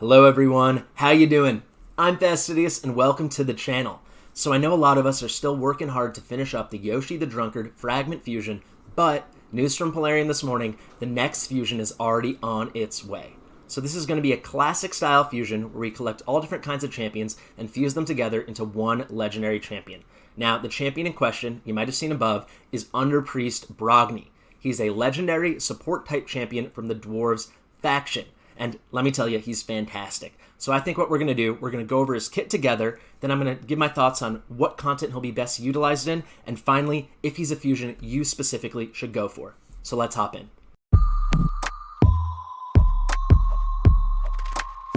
Hello everyone, how you doing? I'm Fastidious and welcome to the channel. So I know a lot of us are still working hard to finish up the Yoshi the Drunkard Fragment Fusion, but news from Polarium this morning, the next fusion is already on its way. So this is going to be a classic style fusion where we collect all different kinds of champions and fuse them together into one legendary champion. Now, the champion in question, you might have seen above, is Underpriest Brogni. He's a legendary support type champion from the Dwarves faction. And let me tell you, he's fantastic. So I think what we're going to do, we're going to go over his kit together, then I'm going to give my thoughts on what content he'll be best utilized in, and finally, if he's a fusion you specifically should go for. So let's hop in.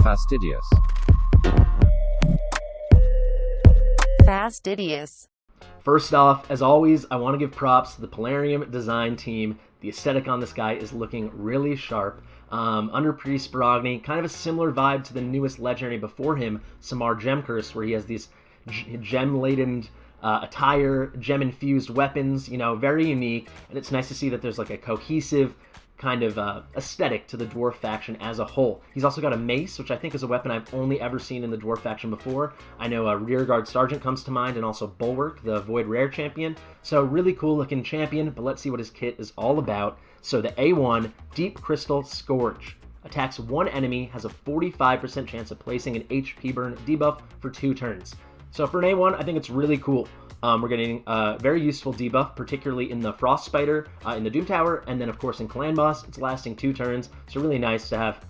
Fastidious. Fastidious. First off, as always, I want to give props to the Polarium design team. The aesthetic on this guy is looking really sharp. Underpriest Brogni, kind of a similar vibe to the newest legendary before him, Samar Gemcurse, where he has these gem-laden attire, gem-infused weapons, very unique, and it's nice to see that there's like a cohesive kind of aesthetic to the Dwarf faction as a whole. He's also got a mace, which I think is a weapon I've only ever seen in the Dwarf faction before. I know a Rearguard Sergeant comes to mind, and also Bulwark, the Void Rare champion. So really cool looking champion, but let's see what his kit is all about. So the A1, Deep Crystal Scourge. Attacks one enemy, has a 45% chance of placing an HP burn debuff for 2 turns. So for an A1, I think it's really cool. We're getting a very useful debuff, particularly in the Frost Spider, in the Doom Tower, and then of course in Clan Boss, it's lasting 2 turns, so really nice to have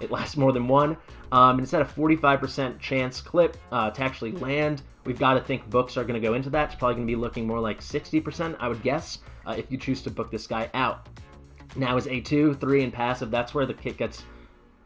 it last more than 1. And it's at a 45% chance clip to actually land. We've got to think books are going to go into that. It's probably going to be looking more like 60%, I would guess, if you choose to book this guy out. Now his A2, 3, and passive, that's where the kit gets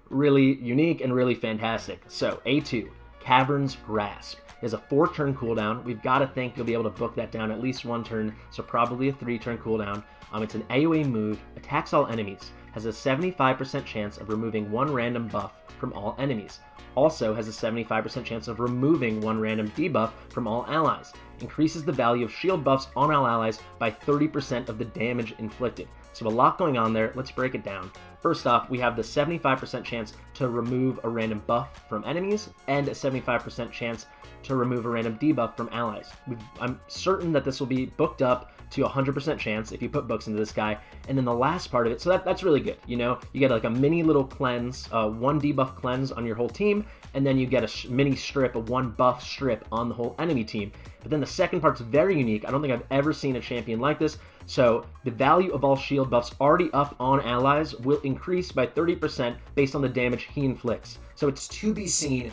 really unique and really fantastic. So A2, Cavern's Grasp. It has a 4-turn cooldown. We've got to think you'll be able to book that down at least 1 turn, so probably a 3-turn cooldown. It's an AoE move, attacks all enemies, has a 75% chance of removing 1 random buff from all enemies. Also has a 75% chance of removing 1 random debuff from all allies. Increases the value of shield buffs on all allies by 30% of the damage inflicted. So a lot going on there. Let's break it down. First off, we have the 75% chance to remove a random buff from enemies and a 75% chance to remove a random debuff from allies. I'm certain that this will be booked up to 100% chance if you put books into this guy. And then the last part of it, so that's really good. You get like a mini little cleanse, 1 debuff cleanse on your whole team, and then you get a mini strip, a 1 buff strip on the whole enemy team. But then the second part's very unique. I don't think I've ever seen a champion like this. So the value of all shield buffs already up on allies will increase by 30% based on the damage he inflicts. So it's to be seen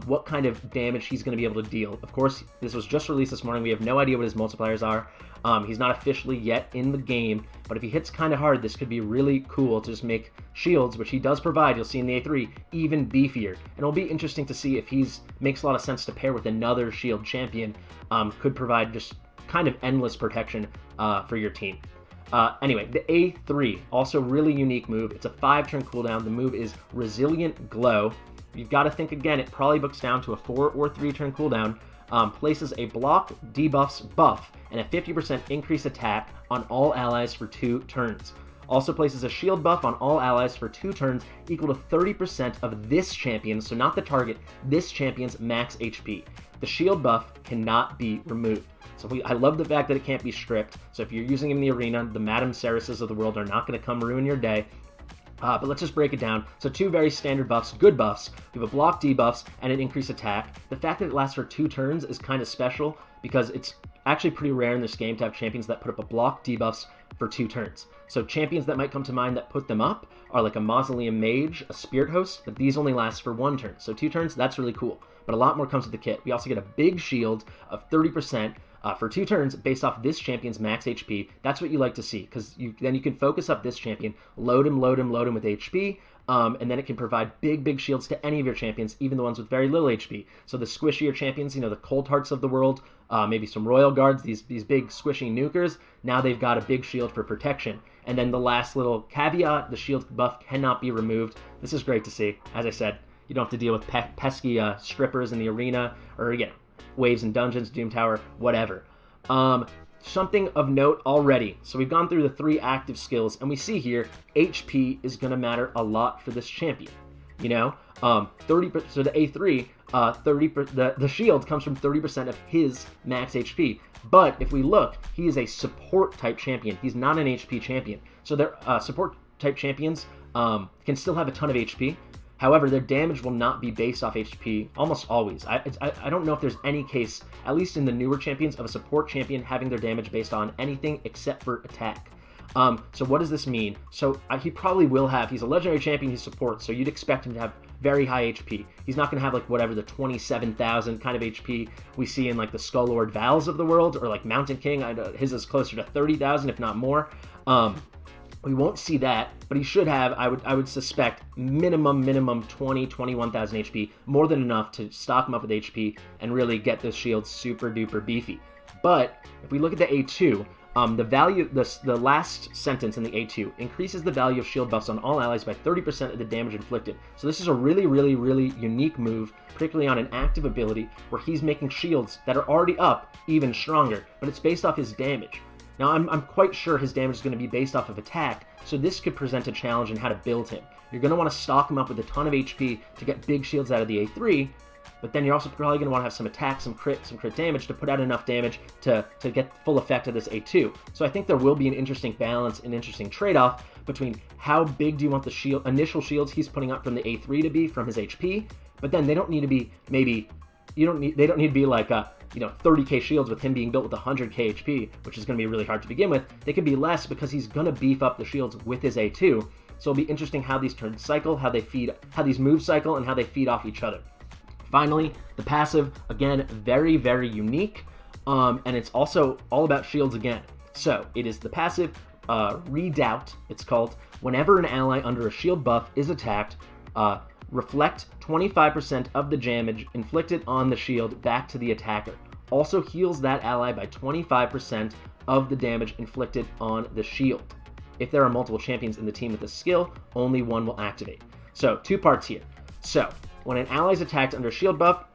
what kind of damage he's going to be able to deal. Of course, this was just released this morning. We have no idea what his multipliers are. He's not officially yet in the game, but if he hits kind of hard, this could be really cool to just make shields, which he does provide, you'll see in the A3, even beefier. And it'll be interesting to see if he's makes a lot of sense to pair with another shield champion. Could provide just kind of endless protection for your team. Anyway, the A3, also really unique move. It's a 5-turn cooldown. The move is Resilient Glow. You've got to think again, it probably books down to a 4 or 3-turn cooldown. Places a block, debuffs, buff, and a 50% increase attack on all allies for 2 turns. Also places a shield buff on all allies for 2 turns equal to 30% of this champion, so not the target, this champion's max HP. The shield buff cannot be removed. So I love the fact that it can't be stripped. So if you're using him in the arena, the Madame Cerises of the world are not going to come ruin your day. But let's just break it down. So 2 very standard buffs, good buffs. We have a block debuffs and an increased attack. The fact that it lasts for 2 turns is kind of special because it's actually pretty rare in this game to have champions that put up a block debuffs for 2 turns. So champions that might come to mind that put them up are like a Mausoleum Mage, a Spirit Host, but these only last for 1 turn. So 2 turns, that's really cool. But a lot more comes with the kit. We also get a big shield of 30% for 2 turns based off this champion's max HP. That's what you like to see, because then you can focus up this champion, load him with HP, and then it can provide big shields to any of your champions, even the ones with very little HP. So the squishier champions, the Cold Hearts of the world, maybe some Royal Guards, these big squishy nukers, now they've got a big shield for protection. And then the last little caveat, the shield buff cannot be removed. This is great to see. As I said, you don't have to deal with pesky strippers in the arena, or waves in dungeons, Doom Tower, whatever. Something of note already. So we've gone through the 3 active skills, and we see here HP is going to matter a lot for this champion. you know? 30, so the A3, 30, the shield comes from 30% of his max HP. But if we look, he is a support type champion. He's not an HP champion. So their support type champions can still have a ton of HP. However, their damage will not be based off HP almost always. I don't know if there's any case, at least in the newer champions, of a support champion having their damage based on anything except for attack. So what does this mean? So he probably will have, he's a legendary champion, he's support, so you'd expect him to have very high HP. He's not going to have like whatever the 27,000 kind of HP we see in like the Skull Lord Vals of the world, or like Mountain King. His is closer to 30,000 if not more. We won't see that, but he should have, I would suspect, minimum 21,000 HP, more than enough to stock him up with HP and really get those shields super duper beefy. But if we look at the A2, the value, the last sentence in the A2 increases the value of shield buffs on all allies by 30% of the damage inflicted. So this is a really unique move, particularly on an active ability where he's making shields that are already up even stronger, but it's based off his damage. Now, I'm quite sure his damage is going to be based off of attack, so this could present a challenge in how to build him. You're going to want to stock him up with a ton of HP to get big shields out of the A3, but then you're also probably going to want to have some attack, some crit damage to put out enough damage to get full effect of this A2. So I think there will be an interesting balance, an interesting trade-off between how big do you want the initial shields he's putting up from the A3 to be from his HP, but then they don't need to be they don't need to be like 30k shields with him being built with 100k HP, which is going to be really hard to begin with. They could be less because he's going to beef up the shields with his A2. So it'll be interesting how these turns cycle, how these moves cycle, and how they feed off each other. Finally, the passive, again, very unique, and it's also all about shields again. So it is the passive Redoubt, it's called. Whenever an ally under a shield buff is attacked, reflect 25% of the damage inflicted on the shield back to the attacker. Also heals that ally by 25% of the damage inflicted on the shield. If there are multiple champions in the team with this skill, only one will activate. So 2 parts here. So when an ally is attacked under a shield buff,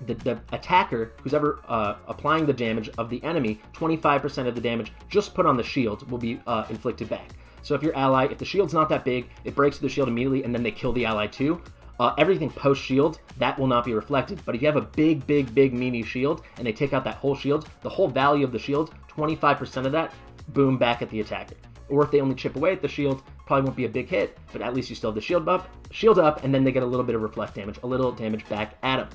the attacker, who's ever applying the damage of the enemy, 25% of the damage just put on the shield will be inflicted back. So if your ally, if the shield's not that big, it breaks through the shield immediately and then they kill the ally too, everything post-shield, that will not be reflected. But if you have a big meaty shield and they take out that whole shield, the whole value of the shield, 25% of that, boom, back at the attacker. Or if they only chip away at the shield, probably won't be a big hit, but at least you still have the shield up, and then they get a little bit of reflect damage, a little damage back at them.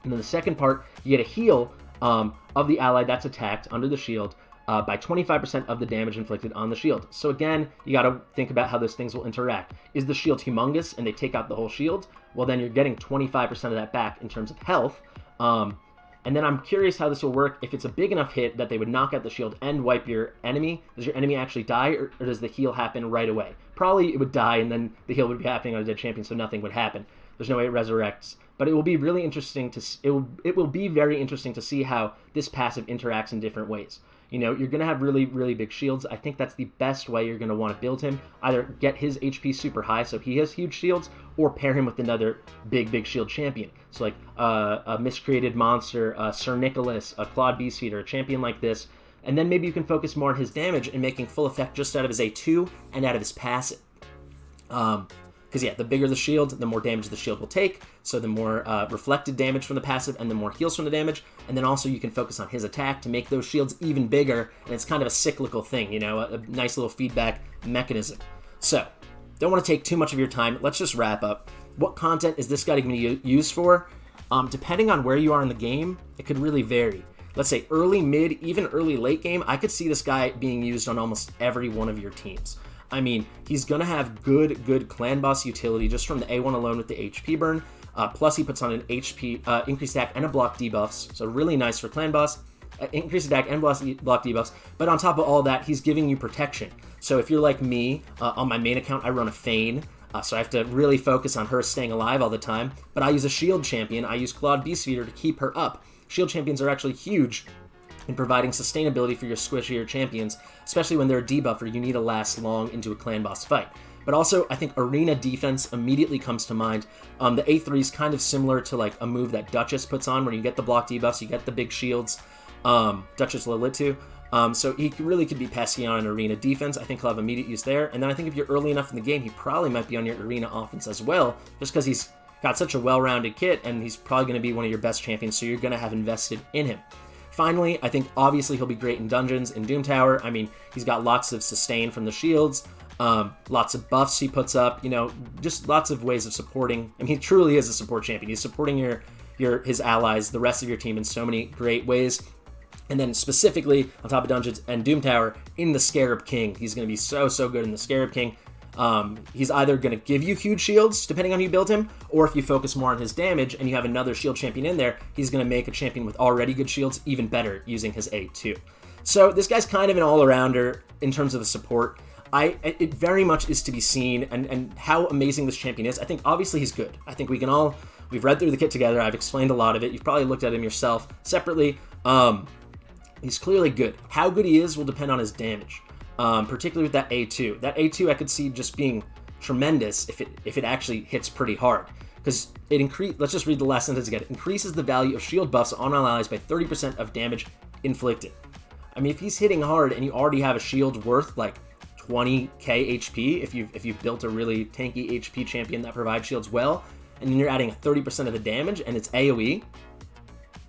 And then the second part, you get a heal of the ally that's attacked under the shield by 25% of the damage inflicted on the shield. So again, you got to think about how those things will interact. Is the shield humongous and they take out the whole shield? Well, then you're getting 25% of that back in terms of health. And then I'm curious how this will work. If it's a big enough hit that they would knock out the shield and wipe your enemy, does your enemy actually die, or does the heal happen right away? Probably it would die, and then the heal would be happening on a dead champion, so nothing would happen. There's no way it resurrects. But it will be really interesting it will be very interesting to see how this passive interacts in different ways. You know, you're going to have really big shields. I think that's the best way you're going to want to build him. Either get his HP super high so he has huge shields, or pair him with another big shield champion. So like a Miscreated Monster, Sir Nicholas, a Claude Beastfeeder, a champion like this. And then maybe you can focus more on his damage and making full effect just out of his A2 and out of his passive. Because yeah, the bigger the shield, the more damage the shield will take, so the more reflected damage from the passive and the more heals from the damage, and then also you can focus on his attack to make those shields even bigger, and it's kind of a cyclical thing, you know, a nice little feedback mechanism. So, don't want to take too much of your time, let's just wrap up. What content is this guy going to be used for? Depending on where you are in the game, it could really vary. Let's say early, mid, even early late game, I could see this guy being used on almost every one of your teams. I mean, he's going to have good clan boss utility just from the A1 alone with the HP burn. Plus, he puts on an HP increased attack and a block debuffs, so really nice for clan boss. Increased attack and block debuffs, but on top of all that, he's giving you protection. So if you're like me, on my main account, I run a Fane, so I have to really focus on her staying alive all the time. But I use a shield champion. I use Claude Beastfeeder to keep her up. Shield champions are actually huge in providing sustainability for your squishier champions, especially when they're a debuffer. You need to last long into a clan boss fight. But also, I think arena defense immediately comes to mind. The A3 is kind of similar to like a move that Duchess puts on, where you get the block debuffs, you get the big shields. Duchess Lilitu. So he really could be pesky on an arena defense. I think he'll have immediate use there. And then I think if you're early enough in the game, he probably might be on your arena offense as well, just because he's got such a well-rounded kit, and he's probably going to be one of your best champions, so you're going to have invested in him. Finally, I think obviously he'll be great in dungeons, in Doom Tower. I mean, he's got lots of sustain from the shields, lots of buffs he puts up, just lots of ways of supporting. I mean, he truly is a support champion. He's supporting his allies, the rest of your team, in so many great ways. And then specifically on top of dungeons and Doom Tower, in the Scarab King, he's going to be so good in the Scarab King. He's either going to give you huge shields, depending on who you build him, or if you focus more on his damage and you have another shield champion in there, he's going to make a champion with already good shields even better using his A2. So this guy's kind of an all-arounder in terms of the support. It very much is to be seen, and how amazing this champion is. I think obviously he's good. I think we've read through the kit together. I've explained a lot of it. You've probably looked at him yourself separately. He's clearly good. How good he is will depend on his damage. Particularly with that A2. That A2 I could see just being tremendous if it actually hits pretty hard. Because let's just read the last sentence again. It increases the value of shield buffs on allies by 30% of damage inflicted. I mean, if he's hitting hard and you already have a shield worth like 20k HP, if you've built a really tanky HP champion that provides shields well, and then you're adding 30% of the damage and it's AoE,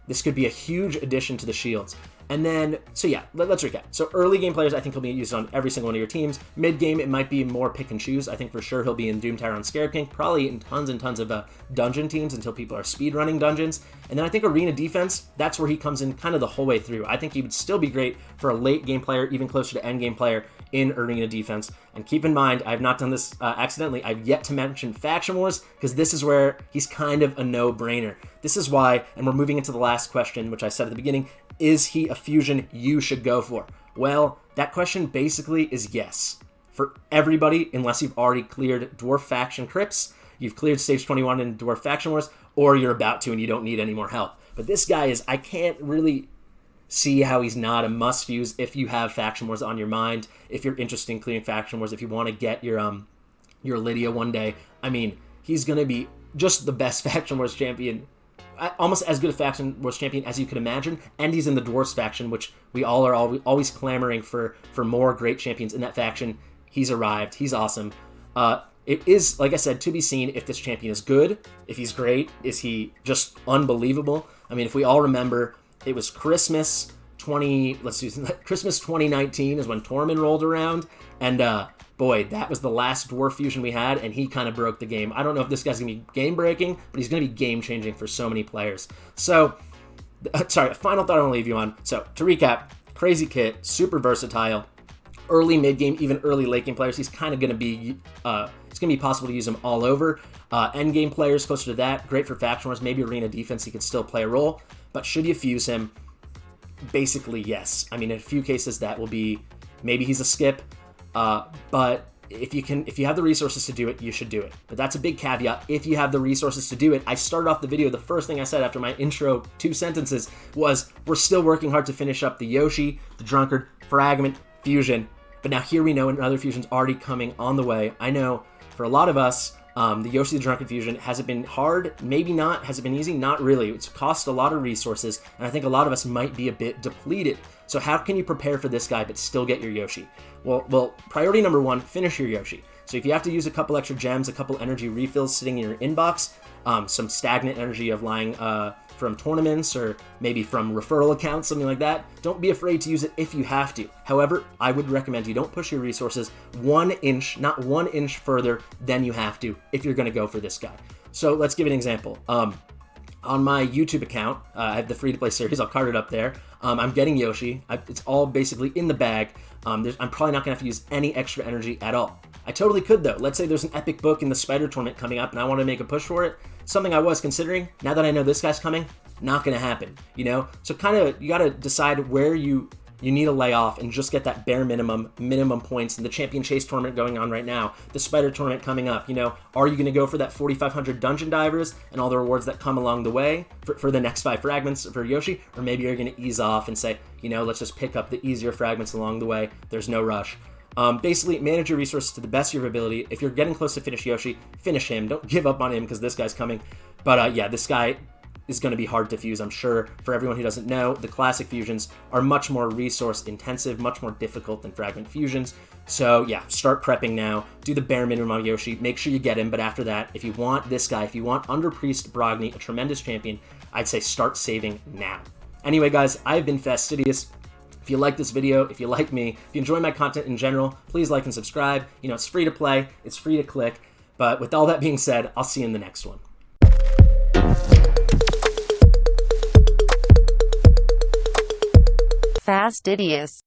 this could be a huge addition to the shields. And then, so yeah, let's recap. So early game players, I think he'll be used on every single one of your teams. Mid game, it might be more pick and choose. I think for sure he'll be in Doom Tower and Scarab King, probably in tons and tons of dungeon teams until people are speed running dungeons. And then I think arena defense, that's where he comes in kind of the whole way through. I think he would still be great for a late game player, even closer to end game player in arena defense. And keep in mind, I've not done this accidentally. I've yet to mention Faction Wars, because this is where he's kind of a no-brainer. This is why, and we're moving into the last question, which I said at the beginning, is he a fusion you should go for? Well, that question basically is yes. For everybody, unless you've already cleared Dwarf Faction Crypts, you've cleared Stage 21 in Dwarf Faction Wars, or you're about to and you don't need any more help. But this guy is, I can't really see how he's not a must-use if you have Faction Wars on your mind, if you're interested in clearing Faction Wars, if you want to get your Lydia one day. I mean, he's going to be just the best Faction Wars champion, almost as good a Faction Wars champion as you could imagine, and he's in the Dwarves faction, which we all are always clamoring for more great champions in that faction. He's arrived. He's awesome. It is, like I said, to be seen if this champion is good, if he's great, is he just unbelievable? I mean, if we all remember, it was Christmas 2019 is when Tormund rolled around, and boy, that was the last Dwarf fusion we had, and he kind of broke the game. I don't know if this guy's going to be game-breaking, but he's going to be game-changing for so many players. So, sorry, a final thought I want to leave you on. So, to recap, crazy kit, super versatile, early, mid-game, even early late-game players, he's kind of going to be, it's going to be possible to use him all over. End-game players, closer to that, great for Faction Wars, maybe arena defense, he could still play a role. But should you fuse him? Basically, yes. I mean, in a few cases, that will be, maybe he's a skip, but if you have the resources to do it, you should do it. But that's a big caveat. If you have the resources to do it, I started off the video, the first thing I said after my intro 2 sentences was, we're still working hard to finish up the Yoshi, the Drunkard, Fragment, Fusion. But now here we know another fusion's already coming on the way. I know for a lot of us, the Yoshi the Drunkard fusion, has it been hard? Maybe not. Has it been easy? Not really. It's cost a lot of resources, and I think a lot of us might be a bit depleted. So how can you prepare for this guy but still get your Yoshi? Well, priority number 1, finish your Yoshi. So if you have to use a couple extra gems, a couple energy refills sitting in your inbox, some stagnant energy of lying from tournaments or maybe from referral accounts, something like that, don't be afraid to use it if you have to. However, I would recommend you don't push your resources 1 inch, not 1 inch further than you have to if you're going to go for this guy. So let's give an example. On my YouTube account, I have the free-to-play series. I'll card it up there. I'm getting Yoshi. It's all basically in the bag. I'm probably not going to have to use any extra energy at all. I totally could, though. Let's say there's an epic book in the Spider Tournament coming up, and I want to make a push for it. Something I was considering. Now that I know this guy's coming, not going to happen, you know? So kind of, you got to decide where you need to lay off and just get that bare minimum points in the Champion Chase Tournament going on right now, the Spider Tournament coming up, you know? Are you going to go for that 4,500 Dungeon Divers and all the rewards that come along the way for the next 5 fragments for Yoshi? Or maybe you're going to ease off and say, you know, let's just pick up the easier fragments along the way. There's no rush. Basically, manage your resources to the best of your ability. If you're getting close to finish Yoshi, finish him. Don't give up on him because this guy's coming. But yeah, this guy, is going to be hard to fuse, I'm sure. For everyone who doesn't know, the classic fusions are much more resource intensive, much more difficult than fragment fusions. So yeah, start prepping now. Do the bare minimum on Yoshi. Make sure you get him. But after that, if you want this guy, if you want Underpriest Brogni, a tremendous champion, I'd say start saving now. Anyway, guys, I've been Fastidious. If you like this video, if you like me, if you enjoy my content in general, please like and subscribe. You know, it's free to play, it's free to click. But with all that being said, I'll see you in the next one. Fastidious.